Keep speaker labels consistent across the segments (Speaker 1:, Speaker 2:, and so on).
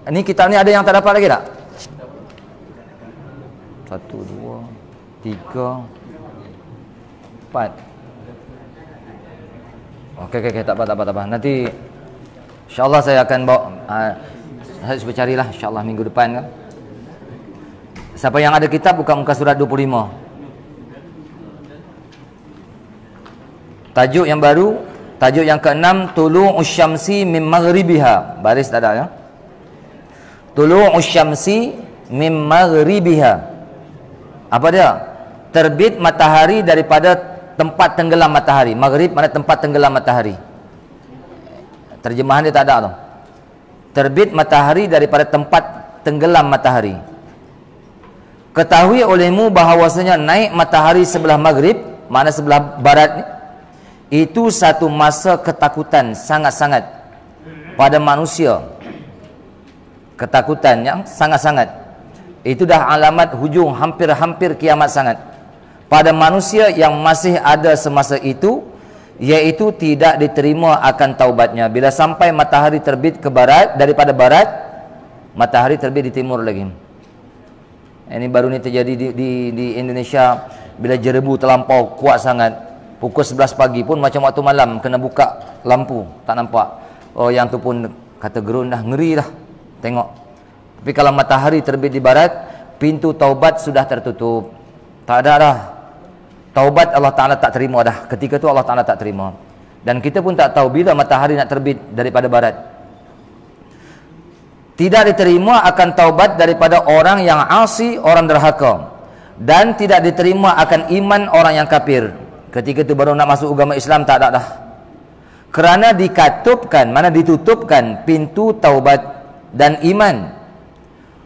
Speaker 1: Ini kitab ni ada yang tak dapat lagi tak? 1, 2, 3, 4. Okey, tak apa. Nanti insya-Allah saya akan bawa, saya cuba carilah insya-Allah minggu depan kan. Siapa yang ada kitab buka muka surat 25. Tajuk yang baru, tajuk yang ke-6, Tulu'us Syamsi min Maghribiha. Baris tak ada ya? Tulu'us Syamsi min Maghribiha. Apa dia? Terbit matahari daripada tempat tenggelam matahari. Maghrib mana tempat tenggelam matahari. Terjemahan dia tak ada tu. Terbit matahari daripada tempat tenggelam matahari. Ketahui olehmu bahawasanya naik matahari sebelah maghrib, mana sebelah barat ni, itu satu masa ketakutan sangat-sangat pada manusia. Ketakutan yang sangat-sangat. Itu dah alamat hujung hampir-hampir kiamat sangat pada manusia yang masih ada semasa itu, iaitu tidak diterima akan taubatnya. Bila sampai matahari terbit ke barat, daripada barat, matahari terbit di timur lagi. Ini baru ni terjadi di Indonesia. Bila jerebu terlampau kuat sangat, pukul 11 pagi pun macam waktu malam kena buka lampu, tak nampak. Oh, yang tu pun kata gerun dah, ngeri dah tengok. Tapi kalau matahari terbit di barat, pintu taubat sudah tertutup. Tak ada dah. Taubat Allah Ta'ala tak terima dah. Ketika tu Allah Ta'ala tak terima. Dan kita pun tak tahu bila matahari nak terbit daripada barat. Tidak diterima akan taubat daripada orang yang asi, orang derhaka. Dan tidak diterima akan iman orang yang kafir. Ketika itu baru nak masuk agama Islam, tak ada dah. Kerana dikatupkan, mana ditutupkan pintu taubat dan iman.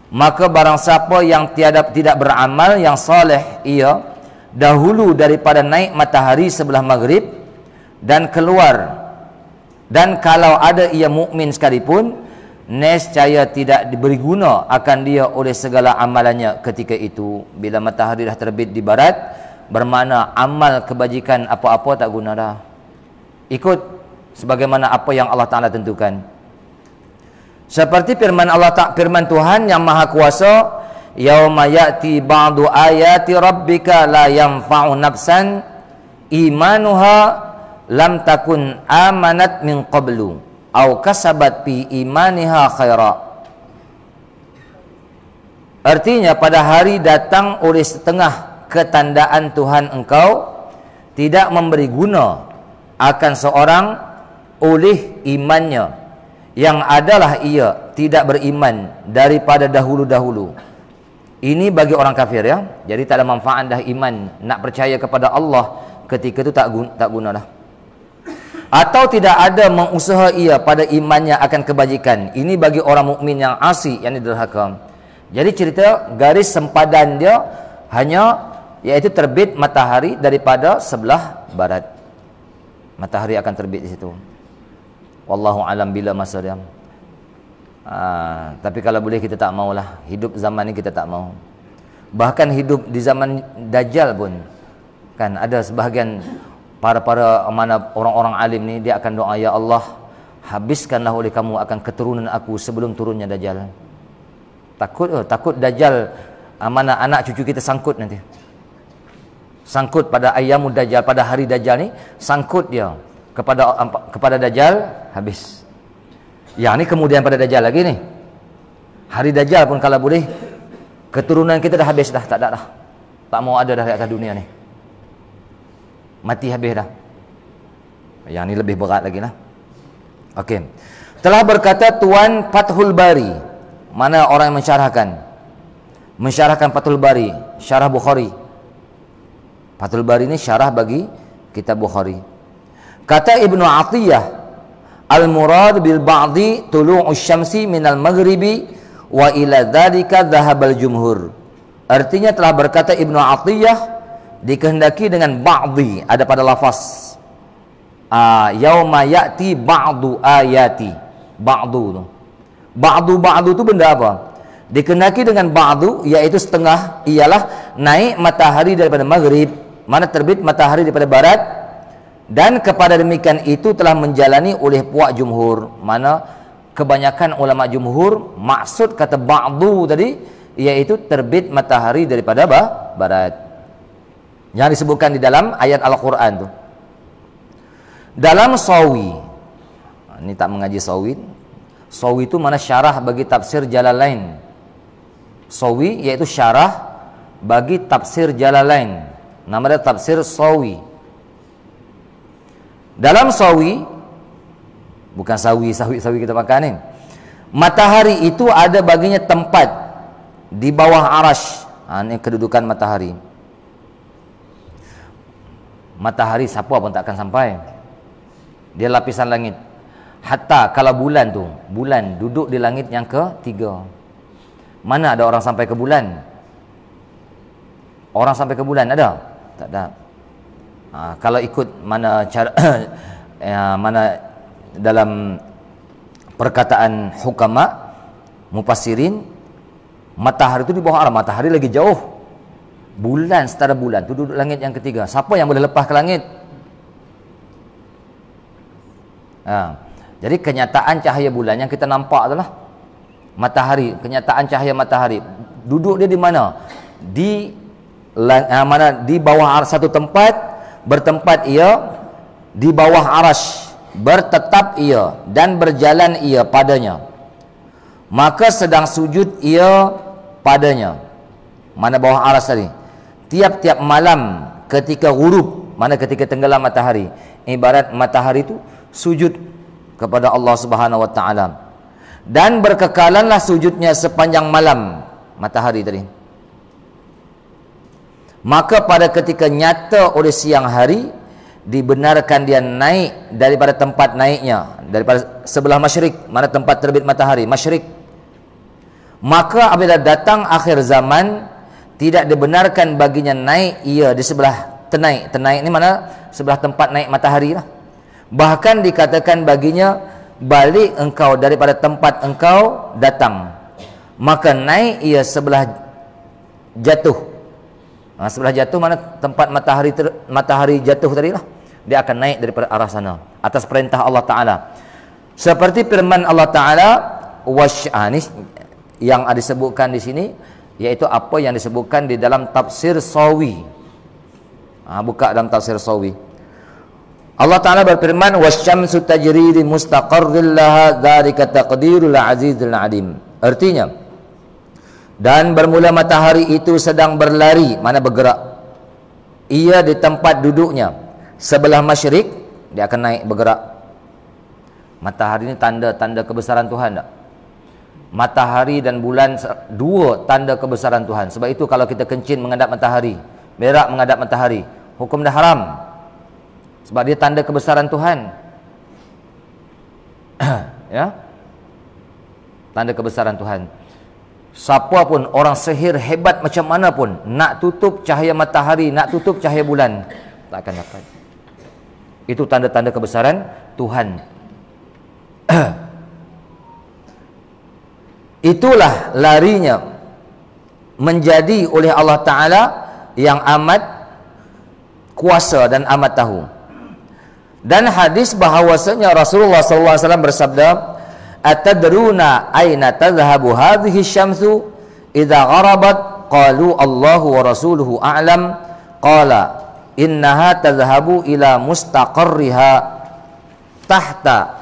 Speaker 1: Maka barang siapa yang tidak beramal yang soleh, ia dahulu daripada naik matahari sebelah maghrib dan keluar, dan kalau ada ia mukmin sekalipun, nescaya tidak diberi guna akan dia oleh segala amalannya ketika itu. Bila matahari dah terbit di barat, bermakna amal kebajikan apa-apa tak guna dah. Ikut sebagaimana apa yang Allah Ta'ala tentukan. Seperti firman firman Tuhan yang Maha Kuasa, yauma ya'ti ba'du ayati rabbika la yanfa'u nafsan imanuha lam takun amanat min qablu aw kasabat fi imaniha khaira. Artinya pada hari datang oleh setengah ketandaan Tuhan engkau tidak memberi guna akan seorang oleh imannya, yang adalah ia tidak beriman daripada dahulu-dahulu. Ini bagi orang kafir ya. Jadi tak ada manfaat dah iman, nak percaya kepada Allah ketika itu tak guna dah. Atau tidak ada mengusaha ia pada imannya akan kebajikan. Ini bagi orang mukmin yang asi, yang derhaka. Jadi cerita garis sempadan dia hanya iaitu terbit matahari daripada sebelah barat. Matahari akan terbit di situ. Wallahu alam bila masa dia. Tapi kalau boleh kita tak maulah hidup zaman ni, kita tak mau. Bahkan hidup di zaman Dajjal pun kan ada sebahagian para mana orang-orang alim ni, dia akan doa, ya Allah, habiskanlah oleh kamu akan keturunan aku sebelum turunnya Dajjal. Takut Dajjal, mana anak cucu kita sangkut nanti. Sangkut pada ayyamud Dajjal, pada hari Dajjal ni, sangkut dia kepada Dajjal, habis. Ya, ni kemudian pada Dajjal lagi ni. Hari Dajjal pun kalau boleh, keturunan kita dah habis dah, tak ada dah. Tak mau ada dah di atas dunia ni. Mati habis dah. Yang ni lebih berat lagi lah. Okey. Telah berkata Tuan Fathul Bari. Mana orang yang mensyarahkan Fathul Bari, syarah Bukhari. Fathul Bari ni syarah bagi kitab Bukhari. Kata Ibnu Atiyah, al-murad bil ba'di tulu'us syamsi minal maghribi wa ila dzalika dhahabal jumhur. Artinya telah berkata Ibnu Atiyah, dikehendaki dengan ba'di, ada pada lafaz yauma ya'ti ba'du ayati. Ba'du tu. Ba'du tu benda apa? Dikehendaki dengan ba'du, iaitu setengah, ialah naik matahari daripada maghrib, mana terbit matahari daripada barat. Dan kepada demikian itu telah menjalani oleh puak jumhur, mana kebanyakan ulama jumhur maksud kata ba'du tadi iaitu terbit matahari daripada barat. Yang disebutkan di dalam ayat Al-Quran tu. Dalam Sawi, ini tak mengaji Sawi. Sawi itu mana syarah bagi tafsir Jalalain. Sawi iaitu syarah bagi tafsir Jalalain. Nama dia tafsir Sawi. Dalam Sawi, bukan sawi kita makan ni. Matahari itu ada baginya tempat di bawah arash. Ini kedudukan matahari. Matahari siapa pun tak akan sampai. Dia lapisan langit. Hatta kalau bulan tu, bulan duduk di langit yang ketiga. Mana ada orang sampai ke bulan? Orang sampai ke bulan ada? Tak ada. Kalau ikut mana cara mana dalam perkataan hukama mufassirin, matahari itu di bawah arah, matahari lagi jauh. Bulan setara bulan tu duduk langit yang ketiga. Siapa yang boleh lepas ke langit? Jadi kenyataan cahaya bulan yang kita nampak adalah matahari. Kenyataan cahaya matahari duduk dia di mana? Di mana? Di bawah satu tempat, bertempat ia di bawah arash, bertetap ia dan berjalan ia padanya. Maka sedang sujud ia padanya. Mana bawah arash tadi? Tiap-tiap malam ketika ghurub, mana ketika tenggelam matahari, ibarat matahari itu sujud kepada Allah Subhanahu wa taala. Dan berkekalanlah sujudnya sepanjang malam matahari tadi. Maka pada ketika nyata oleh siang hari, dibenarkan dia naik daripada tempat naiknya, daripada sebelah masyrik, mana tempat terbit matahari, masyrik. Maka apabila datang akhir zaman, tidak dibenarkan baginya naik ia di sebelah tenaik. Tenaik ni mana? Sebelah tempat naik matahari lah. Bahkan dikatakan baginya, balik engkau daripada tempat engkau datang. Maka naik ia sebelah jatuh. Sebelah jatuh mana tempat matahari jatuh tadi lah. Dia akan naik daripada arah sana atas perintah Allah Ta'ala. Seperti firman Allah Ta'ala, ini yang disebutkan di sini, yaitu apa yang disebutkan di dalam tafsir Sawi. Buka dalam tafsir Sawi. Allah Ta'ala berfirman, wasyamsu tajri li mustaqarril laha dzalika taqdirul azizul alim. Artinya, dan bermula matahari itu sedang berlari, mana bergerak. Ia di tempat duduknya sebelah masyrik, dia akan naik bergerak. Matahari ini tanda-tanda kebesaran Tuhan tak? Matahari dan bulan dua tanda kebesaran Tuhan. Sebab itu kalau kita kencing menghadap matahari, berak menghadap matahari, hukum dah haram. Sebab dia tanda kebesaran Tuhan. Ya, tanda kebesaran Tuhan. Siapa pun, orang sihir hebat macam mana pun, nak tutup cahaya matahari, nak tutup cahaya bulan, tak akan dapat. Itu tanda-tanda kebesaran Tuhan. Itulah larinya menjadi oleh Allah Ta'ala yang amat kuasa dan amat tahu. Dan hadis bahawasanya Rasulullah SAW bersabda, atadruna aina tadhhabu hadhihi syamsu idza gharabat? Qalu Allahu wa rasuluhu a'lam. Qala innaha tadhhabu ila mustaqarriha tahta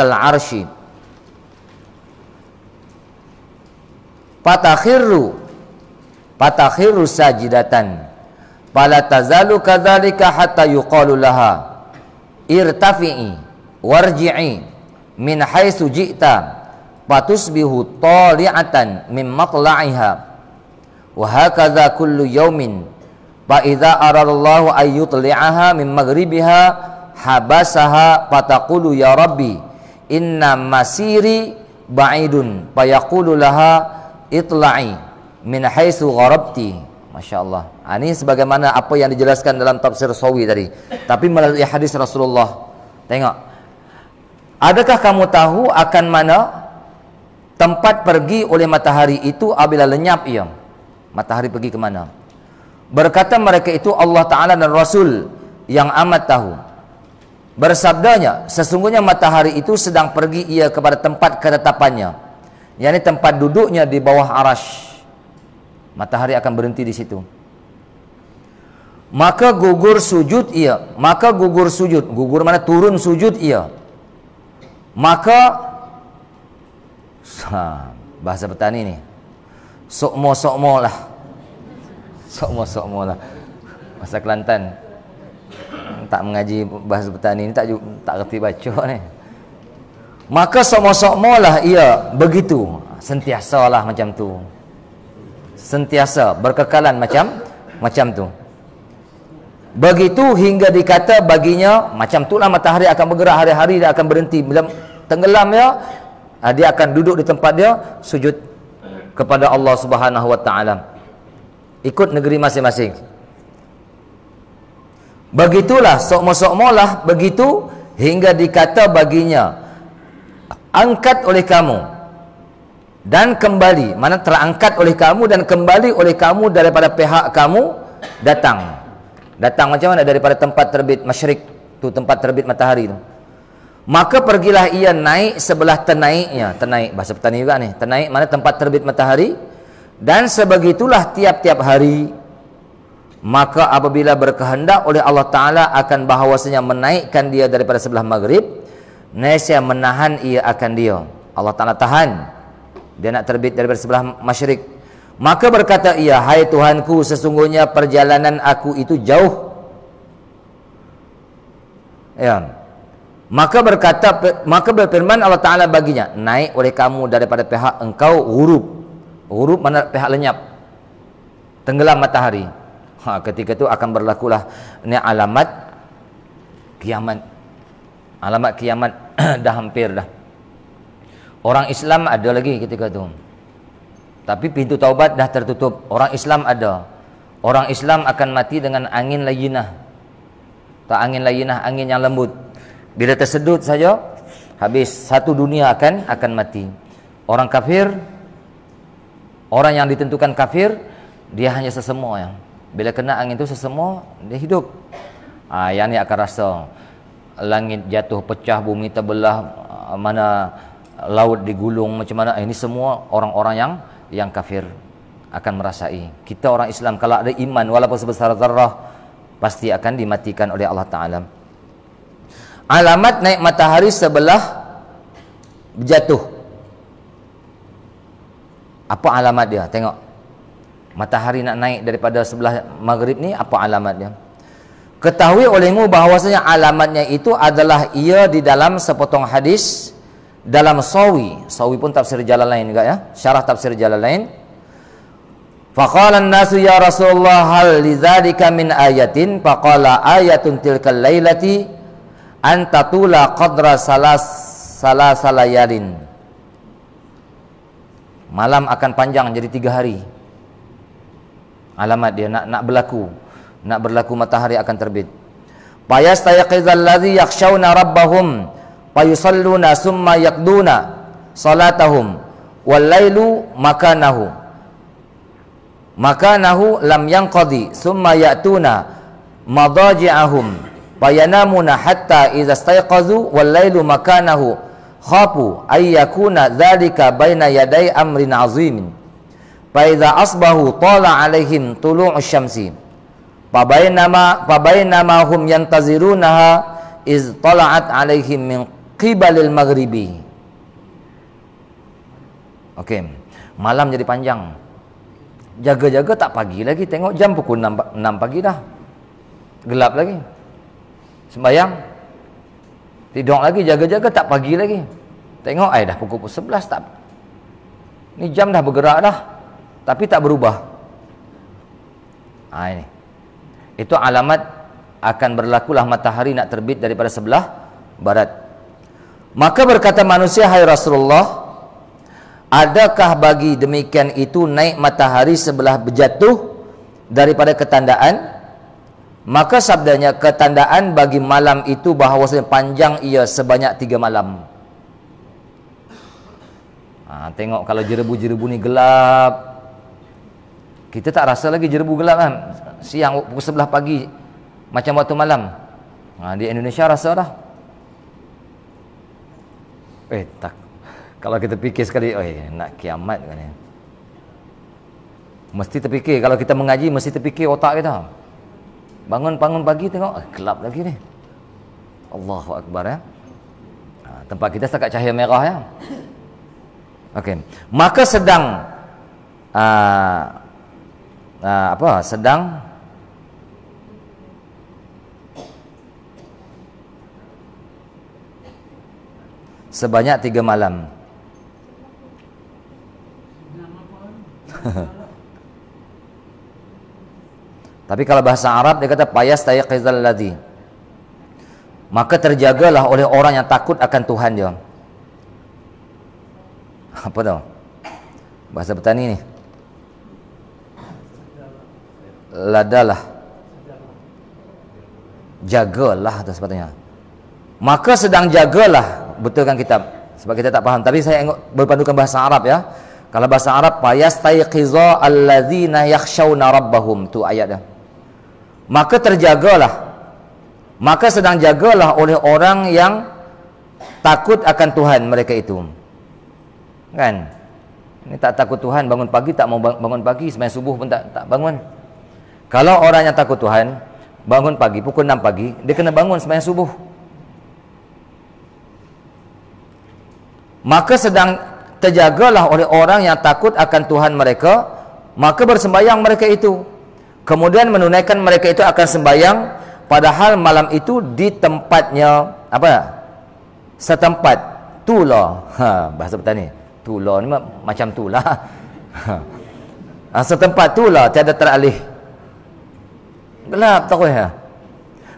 Speaker 1: al-arsy fatakhiru sajidatan fala tazalu kadzalika hatta yuqalu laha irtafi'i warji'i min haitsu ji'ta fatusbihu tali'atan min matla'iha wa hakadha kullu yawmin fa idza aradallahu ay yutli'aha min maghribiha habasaha fataqulu ya rabbi inna masiri ba'idun fa yaqulu laha itla'i min haitsu gharabti. Masya-Allah. Ini sebagaimana apa yang dijelaskan dalam tafsir Sawi tadi, tapi melalui hadis Rasulullah. Tengok, adakah kamu tahu akan mana tempat pergi oleh matahari itu apabila lenyap ia? Matahari pergi ke mana? Berkata mereka itu, Allah Ta'ala dan Rasul yang amat tahu. bersabdanya, sesungguhnya matahari itu sedang pergi ia kepada tempat ketetapannya, yakni tempat duduknya di bawah arash. Matahari akan berhenti di situ. Maka gugur sujud ia, maka gugur sujud, gugur mana turun sujud ia. Maka bahasa petani ni, sokmo lah, sokmo lah. Bahasa Kelantan tak mengaji bahasa petani ni, tak reti baca ni. Maka sokmo lah ia begitu, sentiasalah macam tu, sentiasa berkekalan macam tu. Begitu hingga dikata baginya, macam itulah matahari akan bergerak hari-hari, dia akan berhenti. Bila tenggelam dia akan duduk di tempat dia, sujud kepada Allah Subhanahu wa taala. Ikut negeri masing-masing. Begitulah sokmo-sokmolah begitu hingga dikata baginya, angkat oleh kamu dan kembali, mana terangkat oleh kamu dan kembali oleh kamu daripada pihak kamu datang macam mana? Daripada tempat terbit masyrik tu, tempat terbit matahari tu. Maka pergilah ia naik sebelah tenaiknya. Tenaik bahasa petani juga ni. Tenaik mana tempat terbit matahari. Dan sebegitulah tiap-tiap hari. Maka apabila berkehendak oleh Allah Ta'ala akan bahawasanya menaikkan dia daripada sebelah maghrib, nescaya menahan ia akan dia. Allah Ta'ala tahan dia nak terbit daripada sebelah masyrik. Maka berkata ia, hai Tuhanku, sesungguhnya perjalanan aku itu jauh. Ya. Maka berfirman Allah Ta'ala baginya, naik oleh kamu daripada pihak engkau ghurub. Ghurub mana pihak lenyap, tenggelam matahari. Ketika itu akan berlakulah ini alamat kiamat. Alamat kiamat dah hampir dah. Orang Islam ada lagi ketika itu, tapi pintu taubat dah tertutup. Orang Islam ada. Orang Islam akan mati dengan angin layinah. Tak angin layinah, angin yang lembut. Bila tersedut saja, habis, satu dunia akan mati. Orang kafir, orang yang ditentukan kafir, dia hanya sesemua yang bila kena angin itu sesemua, dia hidup. Yang ni akan rasa langit jatuh pecah, bumi terbelah, mana laut digulung macam mana. Ini semua orang-orang yang kafir akan merasai. Kita orang Islam kalau ada iman walaupun sebesar zarrah, pasti akan dimatikan oleh Allah Ta'ala. Alamat naik matahari sebelah jatuh. Apa alamat dia? Tengok. Matahari nak naik daripada sebelah maghrib ni, apa alamat dia? Ketahui olehmu bahawasanya alamatnya itu adalah ia di dalam sepotong hadis dalam Sawi. Sawi pun tafsir Jalalain juga ya. Syarah tafsir Jalalain. Faqala an-nasu ya Rasulullah hal lidzalika min ayatin? Faqala ayatun tilkal lailati antatula qadra salasalayarin. Malam akan panjang jadi 3 hari. Alamat dia nak berlaku matahari akan terbit. Payastayqizal ladzi yakhshawna rabbahum payusalluna summa yaqduna salatahum wal lailu makanahu lam yanqadi summa ya'tuna madaji'ahum fayanamuna hatta idza stayqazu wal lailu makanahu khafu ay yakuna dzalika baina yaday amrin azimin fa idza asbahu tala alaihim tulu'us syamsi fa bainama hum yantazirunaha iz tala'at alaihim min qibalil maghribi. Okey, malam jadi panjang. Jaga-jaga tak pagi lagi, tengok jam pukul 6 pagi dah. Gelap lagi. Sembayang, tidur lagi, jaga-jaga tak pagi lagi. Tengok dah pukul 11 tak. Ni jam dah bergerak dah, tapi tak berubah. Ini. Itu alamat akan berlakulah matahari nak terbit daripada sebelah barat. Maka berkata manusia, hai Rasulullah, adakah bagi demikian itu naik matahari sebelah berjatuh daripada ketandaan? Maka sabdanya, ketandaan bagi malam itu bahawasanya panjang ia sebanyak 3 malam. Tengok kalau jerebu-jerebu ni gelap, kita tak rasa lagi jerebu gelap kan. Siang pukul 11 pagi macam waktu malam. Di Indonesia rasa dah. Tak. Kalau kita fikir sekali, nak kiamat kan ni. Mesti terfikir, kalau kita mengaji mesti terfikir otak kita. Bangun pagi tengok, gelap lagi ni. Allahu Akbar ya. Tempat kita setakat cahaya merah ya. Okey. Maka sedang sedang sebanyak 3 malam. Tapi kalau bahasa Arab dia kata payastayqizal ladzi. Maka terjagalah oleh orang yang takut akan Tuhan dia. Apa tu? Bahasa petani ni. Ladalah. Jagalah tu sepatutnya. Maka sedang jagalah, betulkan kitab sebab kita tak faham, tapi saya berpandukan bahasa Arab ya. Kalau bahasa Arab payastayqiza alladzina yakhshawna rabbahum, tu ayat dia. Maka terjagalah, maka sedang jagalah oleh orang yang takut akan Tuhan mereka itu. Kan? Ini tak takut Tuhan, bangun pagi tak mau bangun pagi, sembahyang subuh pun tak bangun. Kalau orang yang takut Tuhan, bangun pagi pukul 6 pagi, dia kena bangun sembahyang subuh. Maka sedang terjagalah oleh orang yang takut akan Tuhan mereka, maka bersembayang mereka itu. Kemudian menunaikan mereka itu akan sembayang, padahal malam itu di tempatnya apa? Setempat tula. Bahasa petani. Tula ni macam tula. Setempat tula, tiada teralih. Gelap tak ya.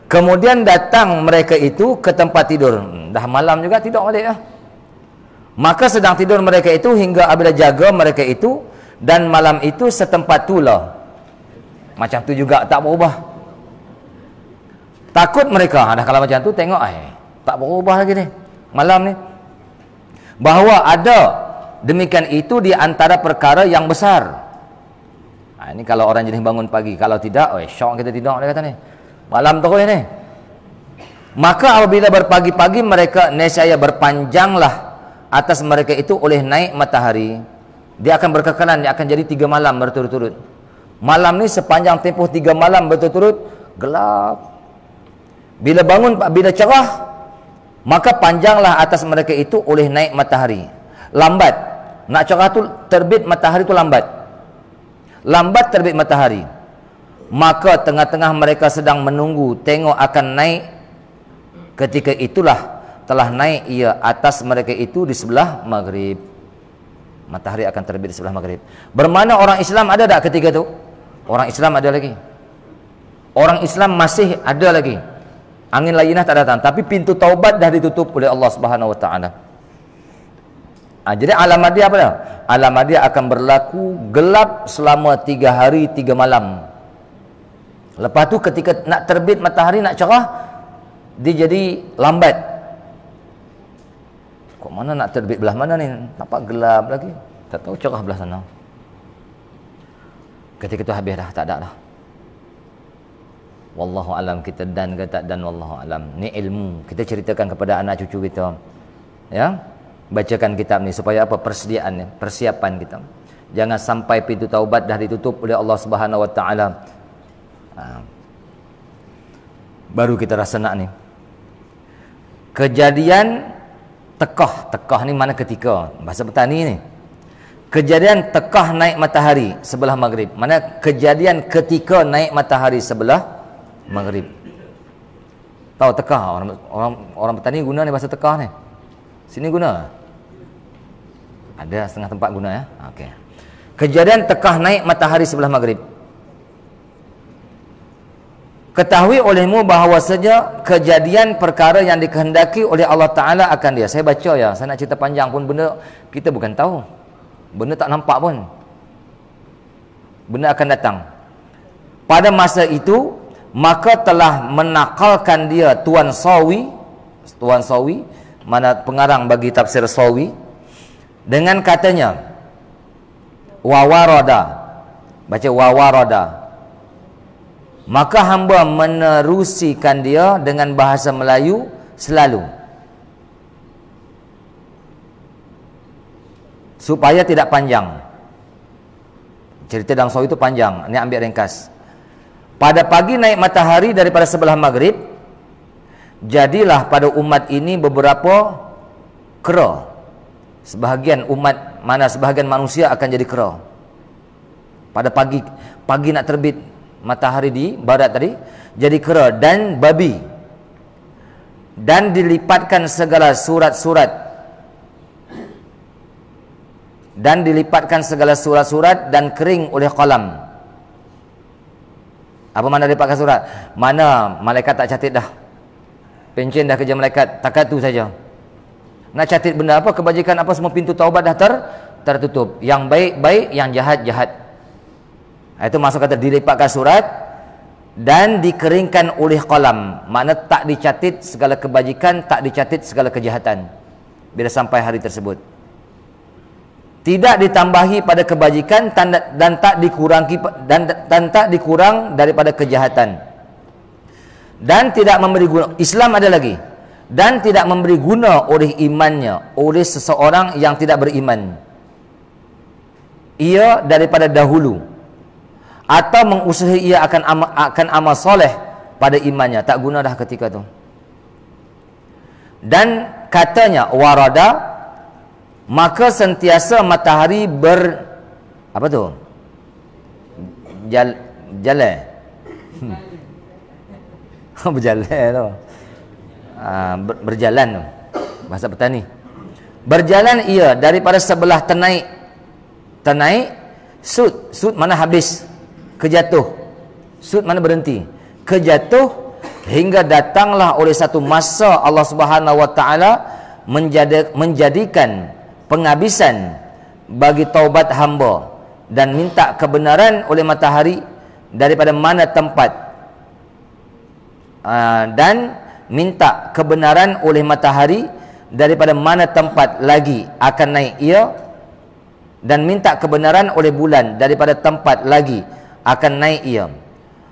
Speaker 1: Kemudian datang mereka itu ke tempat tidur. Dah malam juga tidur balik lah. Maka sedang tidur mereka itu hingga apabila jaga mereka itu, dan malam itu setempat tula. Macam tu juga tak berubah. Takut mereka. Dah kalau macam tu tengok tak berubah lagi ni malam ni. Bahawa ada demikian itu di antara perkara yang besar. Ini kalau orang jenis bangun pagi. Kalau tidak, syok kita tidur, dia kata ni. Malam terus ni. Maka apabila berpagi-pagi mereka nescaya berpanjanglah atas mereka itu oleh naik matahari. Dia akan berkekalan, dia akan jadi 3 malam berturut-turut. Malam ni sepanjang tempoh 3 malam berturut-turut gelap. Bila bangun, bila cerah, maka panjanglah atas mereka itu oleh naik matahari. Lambat. Nak cerah tu terbit matahari tu lambat. Lambat terbit matahari. Maka tengah-tengah mereka sedang menunggu, tengok akan naik. Ketika itulah telah naik ia atas mereka itu di sebelah maghrib. Matahari akan terbit di sebelah maghrib. Bermakna orang Islam ada tak ketika itu? Orang Islam ada lagi. Orang Islam masih ada lagi. Angin lainah tak datang, tapi pintu taubat dah ditutup oleh Allah Subhanahu wa taala. Jadi alamat dia apa dah? Alamat dia akan berlaku gelap selama 3 hari 3 malam. Lepas tu ketika nak terbit matahari, nak cerah, dia jadi lambat. Kok mana nak terbit belah mana ni? Nampak gelap lagi. Tak tahu cerah belah sana. Ketika itu habis dah, tak ada dah. Wallahu alam, kita dan ke tak dan, wallahu alam. Ni ilmu. Kita ceritakan kepada anak cucu kita. Ya? Bacakan kitab ni supaya apa? Persediaan, persiapan kita. Jangan sampai pintu taubat dah ditutup oleh Allah Subhanahu wa taala. Baru kita rasa nak ni. Kejadian tekah ni mana ketika? Bahasa petani ni. Kejadian tekah naik matahari sebelah maghrib. Mana kejadian ketika naik matahari sebelah maghrib. Tahu tekah? Orang petani guna ni bahasa tekah ni. Sini guna? Ada setengah tempat guna ya. Okey. Kejadian tekah naik matahari sebelah maghrib. Ketahui olehmu bahawasanya kejadian perkara yang dikehendaki oleh Allah Ta'ala akan dia. Saya baca ya, saya nak cerita panjang pun benda kita bukan tahu. Benda tak nampak pun. Benda akan datang. Pada masa itu, maka telah menakalkan dia Tuan Sawi, mana pengarang bagi tafsir Sawi, dengan katanya, wawarada, baca wawarada. Maka hamba menerusikan dia dengan bahasa Melayu selalu. supaya tidak panjang. Cerita dalam sahih itu panjang, ini ambil ringkas. Pada pagi naik matahari daripada sebelah maghrib, jadilah pada umat ini beberapa kera. Sebahagian umat, mana sebahagian manusia akan jadi kera. Pada pagi nak terbit matahari di barat tadi, jadi kera dan babi. Dan dilipatkan segala surat-surat, dan kering oleh qalam. Apa mana dilipatkan surat? Mana malaikat tak catat dah. Pencen dah kerja malaikat, takat tu saja. Nak catat benda apa, kebajikan apa, semua pintu taubat dah tertutup. Yang baik-baik, yang jahat-jahat. Itu masuk kata dilipatkan surat dan dikeringkan oleh qalam. Makna tak dicatat segala kebajikan, tak dicatat segala kejahatan bila sampai hari tersebut. Tidak ditambahi pada kebajikan dan tak dikurangi dan tak dikurang daripada kejahatan. Dan tidak memberi guna, Islam ada lagi, dan tidak memberi guna oleh imannya oleh seseorang yang tidak beriman, ia daripada dahulu, atau mengusaha ia akan amal soleh pada imannya, tak guna dah ketika tu. Dan katanya warada, maka sentiasa matahari apa tu? Jalan. Berjalan tu. Berjalan tu. Bahasa petani. Berjalan ia daripada sebelah tenaik. Sud mana habis, kejatuh. Sud mana berhenti, kejatuh, hingga datanglah oleh satu masa Allah Subhanahu wa taala menjadikan penghabisan bagi taubat hamba, dan minta kebenaran oleh matahari daripada mana tempat, dan minta kebenaran oleh matahari daripada mana tempat lagi akan naik ia, dan minta kebenaran oleh bulan daripada tempat lagi akan naik ia,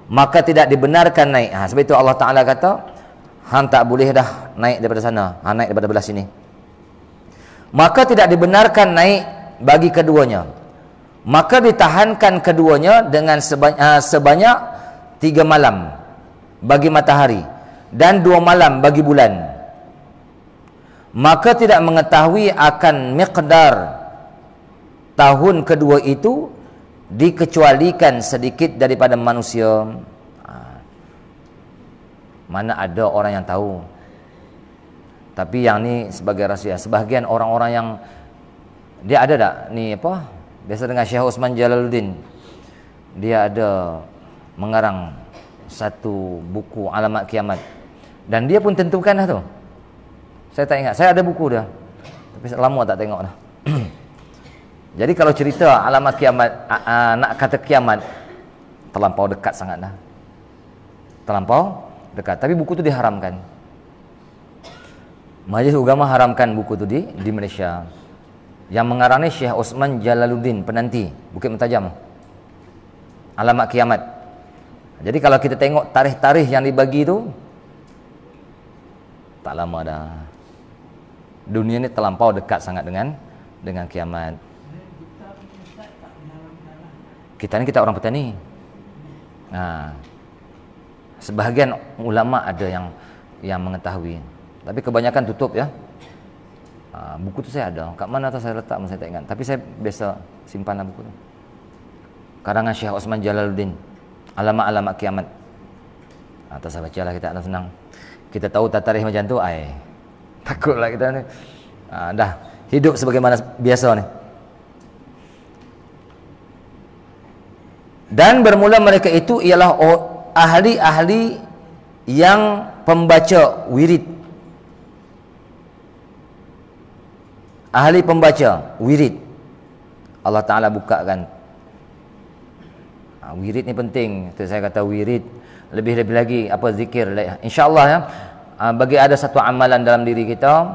Speaker 1: maka tidak dibenarkan naik. Sebab itu Allah Ta'ala kata, hang tak boleh dah naik daripada sana, naik daripada belah sini. Maka tidak dibenarkan naik bagi keduanya, maka ditahankan keduanya dengan sebanyak 3 malam bagi matahari dan 2 malam bagi bulan. Maka tidak mengetahui akan miqdar tahun kedua itu, dikecualikan sedikit daripada manusia. Mana ada orang yang tahu. Tapi yang ni sebagai rahsia. Sebahagian orang-orang yang dia ada tak ni apa, biasa dengan Syekh Osman Jalaluddin, dia ada mengarang satu buku Alamat Kiamat, dan dia pun tentukan dah tu. Saya tak ingat, saya ada buku dia, tapi lama tak tengok dah. Jadi kalau cerita alamat kiamat, nak kata kiamat, terlampau dekat sangat dah. Terlampau dekat. Tapi buku tu diharamkan. Majlis Ulama haramkan buku tu di Malaysia. Yang mengarangnya Syekh Osman Jalaluddin, penanti Bukit Mentajam. Alamat Kiamat. Jadi kalau kita tengok tarikh-tarikh yang dibagi tu, tak lama dah. Dunia ni terlampau dekat sangat dengan kiamat. Kita ni kita orang petani. Sebahagian ulama ada yang mengetahui, tapi kebanyakan tutup ya. Buku tu saya ada. Kat mana tu saya letak, saya tak ingat. Tapi saya biasa simpanlah buku tu. Karangan Syekh Osman Jalaluddin, Alamat-alamat Kiamat. Atau saya bacalah, kita ada senang. Kita tahu tarikh macam tu, takutlah kita ni. Dah hidup sebagaimana biasa ni. Dan bermula mereka itu ialah ahli-ahli yang pembaca wirid. Ahli pembaca wirid. Allah Ta'ala bukakan. Wirid ni penting. Itu saya kata wirid. Lebih-lebih lagi apa zikir. InsyaAllah ya. Bagi ada satu amalan dalam diri kita,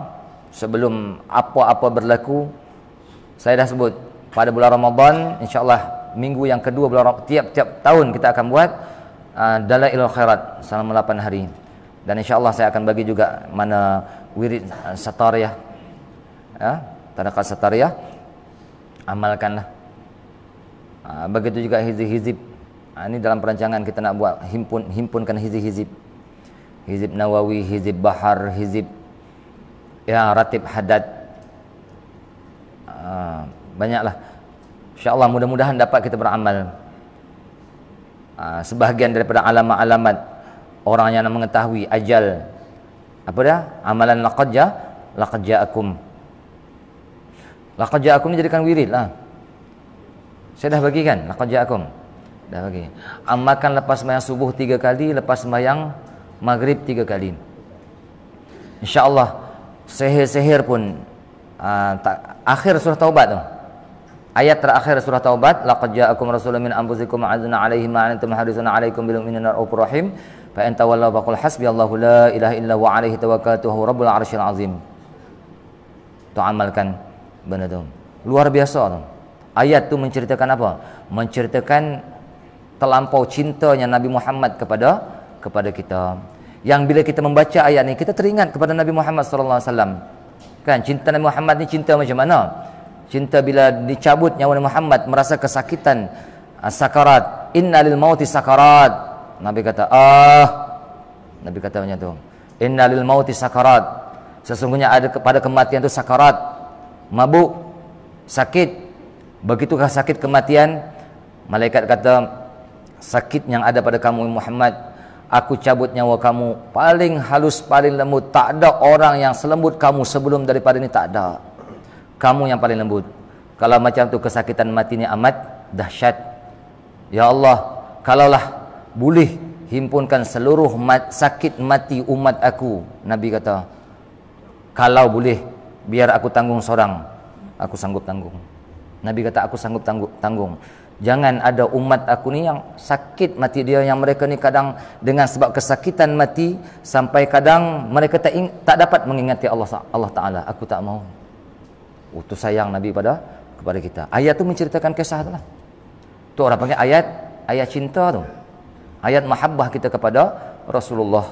Speaker 1: sebelum apa-apa berlaku, saya dah sebut pada bulan Ramadan, insyaAllah minggu yang kedua bulan Ramadan, tiap-tiap tahun kita akan buat Dalailul Khairat selama 8 hari. Dan insyaAllah saya akan bagi juga mana wirid Satariyah, tadaqat Satariyah, amalkanlah. Begitu juga hizib-hizib. Ini dalam perancangan kita nak buat, himpunkan hizib-hizib. Hizib Nawawi, hizib Bahar, hizib ya Ratib Haddad. Banyaklah. InsyaAllah mudah-mudahan dapat kita beramal. Sebahagian daripada alamat-alamat orang yang mengetahui ajal, apa dia? Amalan laqad ja'akum. Laqad ja'akum ni jadikan wirid lah. Saya dah bagi kan? Laqad ja'akum. Dah bagi. Amalkan lepas sembahyang subuh 3 kali, lepas sembahyang maghrib 3 kali. InsyaAllah sihir-sihir pun akhir surah Taubat tu. Ayat terakhir surah Taubat, laqad ja'akum rasulun min anfusikum azna 'alaihi ma antum harisun 'alaikum bil mu'minina raufur rahim fa in tawallaw faqul hasbiyallahu la ilaha illa huwa 'alaihi tawakkaltu huwa rabbul 'arsyil 'azim. Tu amalkan benda tu. Luar biasa tu. Ayat tu menceritakan apa? Menceritakan terlampau cintanya Nabi Muhammad kepada kita. Yang bila kita membaca ayat ni, kita teringat kepada Nabi Muhammad sallallahu alaihi wasallam. Kan cinta Nabi Muhammad ni cinta macam mana? Cinta bila dicabut nyawa Nabi Muhammad, merasa kesakitan, sakarat. Inna lil mauti sakarat. Nabi kata, Nabi kata macam tu. Inna lil mauti sakarat. Sesungguhnya ada kepada kematian itu sakarat. Mabuk, sakit. Begitukah sakit kematian? Malaikat kata, sakit yang ada pada kamu Muhammad, aku cabut nyawa kamu. Paling halus, paling lembut. Tak ada orang yang selembut kamu sebelum daripada ini, tak ada. Kamu yang paling lembut. Kalau macam tu kesakitan mati ni amat dahsyat. Ya Allah, kalaulah boleh himpunkan seluruh sakit mati umat aku, Nabi kata, kalau boleh biar aku tanggung seorang, aku sanggup tanggung. Nabi kata aku sanggup tanggung. Jangan ada umat aku ni yang sakit mati dia, yang mereka ni kadang dengan sebab kesakitan mati sampai kadang mereka tak dapat mengingati Allah Ta'ala. Aku tak mau. Tu sayang Nabi kepada kita. Ayat tu menceritakan kisah tu lah. Tu orang panggil ayat cinta tu. Ayat mahabbah kita kepada Rasulullah.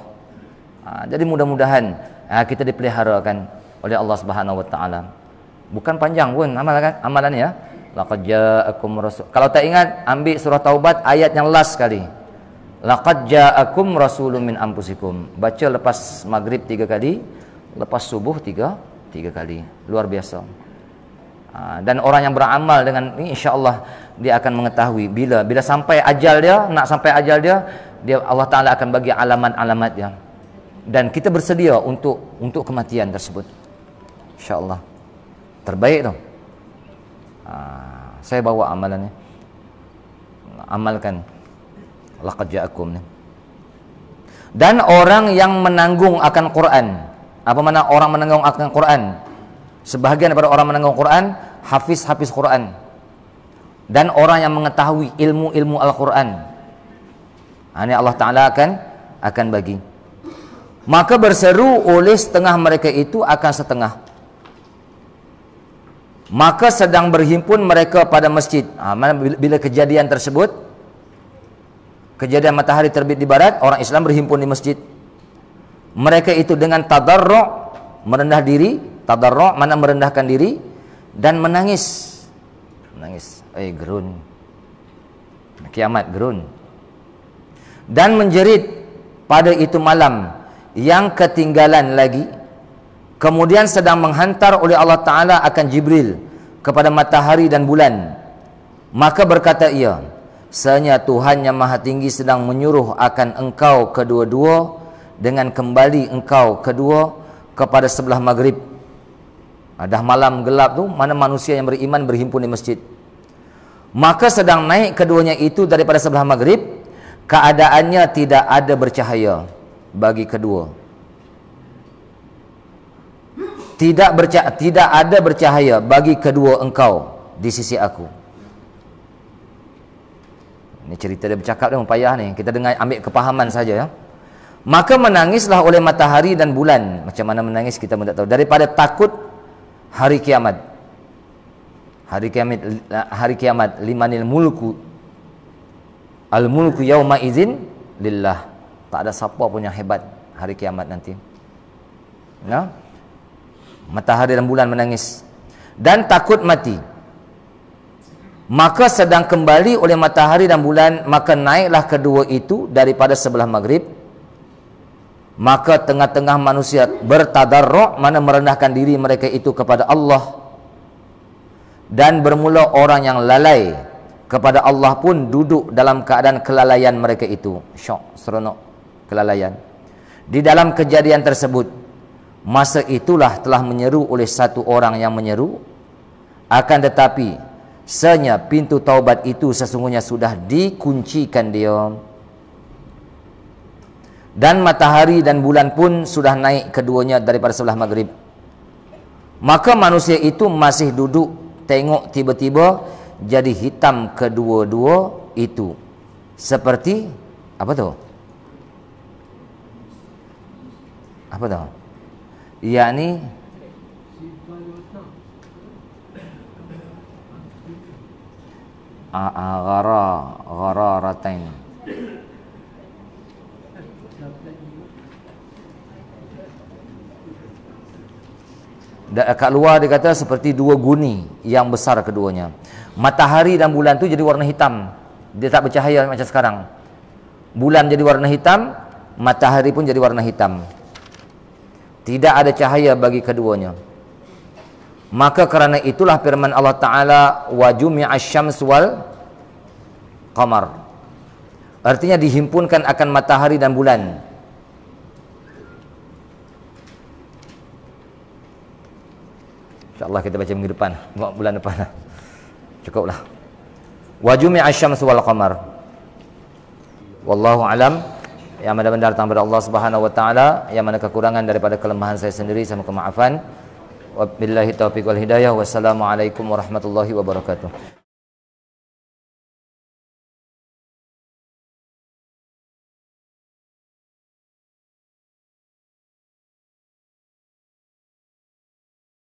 Speaker 1: Jadi mudah-mudahan kita dipeliharakan oleh Allah Subhanahu Wa Ta'ala. Bukan panjang pun amalan ya. Laqad ja'akum rasul. Kalau tak ingat, ambil surah Taubat ayat yang last sekali. Laqad ja'akum rasulun min anfusikum. Baca lepas maghrib 3 kali, lepas subuh 3 kali. Luar biasa. Dan orang yang beramal dengan ini, insya-Allah dia akan mengetahui bila sampai ajal dia, nak sampai ajal dia Allah Taala akan bagi alamat-alamat dia. Dan kita bersedia untuk kematian tersebut. Insya-Allah. Terbaik tu. Saya bawa amalannya. Amalkan laqad ja'akum ni. Dan orang yang menanggung akan Quran. Apa makna orang menanggung akan Quran? Sebahagian daripada orang menanggung Quran, hafiz Quran. Dan orang yang mengetahui ilmu-ilmu Al-Quran. Ini Allah Ta'ala akan bagi. Maka berseru oleh setengah mereka itu akan setengah. Maka sedang berhimpun mereka pada masjid. Bila kejadian tersebut, kejadian matahari terbit di barat, orang Islam berhimpun di masjid. Mereka itu dengan tadarru', merendah diri. Tadarru' mana merendahkan diri, dan menangis. Gerun. Kiamat gerun. Dan menjerit pada itu malam yang ketinggalan lagi. Kemudian sedang menghantar oleh Allah Ta'ala akan Jibril kepada matahari dan bulan. Maka berkata ia, sesungguhnya Tuhan yang Maha Tinggi sedang menyuruh akan engkau kedua-dua dengan kembali engkau kedua kepada sebelah maghrib. Dah malam gelap tu, mana manusia yang beriman berhimpun di masjid. Maka sedang naik keduanya itu daripada sebelah maghrib, keadaannya tidak ada bercahaya bagi kedua. Tidak ada bercahaya bagi kedua engkau di sisi aku. Ini cerita dia bercakap dia payah ni. Kita dengar, ambil kepahaman saja ya. Maka menangislah oleh matahari dan bulan. Macam mana menangis kita pun tak tahu. Daripada takut hari kiamat. Hari kiamat limanil mulku. Al mulku yauma idzin lillah. Tak ada siapa pun yang hebat hari kiamat nanti. Nah, matahari dan bulan menangis dan takut mati. Maka sedang kembali oleh matahari dan bulan, maka naiklah kedua itu daripada sebelah maghrib. Maka tengah-tengah manusia bertadarru', mana merendahkan diri mereka itu kepada Allah. Dan bermula orang yang lalai kepada Allah pun duduk dalam keadaan kelalaian mereka itu. Syok, seronok, kelalaian. Di dalam kejadian tersebut, masa itulah telah menyeru oleh satu orang yang menyeru, akan tetapi senya pintu taubat itu sesungguhnya sudah dikuncikan dia. Dan matahari dan bulan pun sudah naik keduanya daripada sebelah maghrib. Maka manusia itu masih duduk, tengok tiba-tiba jadi hitam kedua-dua itu. Seperti apa tu? Apa tu? Yakni ghararatain. Kat luar dia kata seperti dua guni yang besar keduanya. Matahari dan bulan tu jadi warna hitam. Dia tak bercahaya macam sekarang. Bulan jadi warna hitam, matahari pun jadi warna hitam. Tidak ada cahaya bagi keduanya. Maka kerana itulah firman Allah Ta'ala, wa jumi'asy syams wal qamar. Artinya dihimpunkan akan matahari dan bulan. InsyaAllah kita baca minggu depan, bulan depan. Cukuplah. Wa jumi'asy syams wal qamar. Wallahu alam. Yang mana benar datang dari Allah Subhanahu wa taala, yang mana kekurangan daripada kelemahan saya sendiri, saya mohon maafan. Wabillahi taufiq wal hidayah. Wassalamualaikum warahmatullahi wabarakatuh.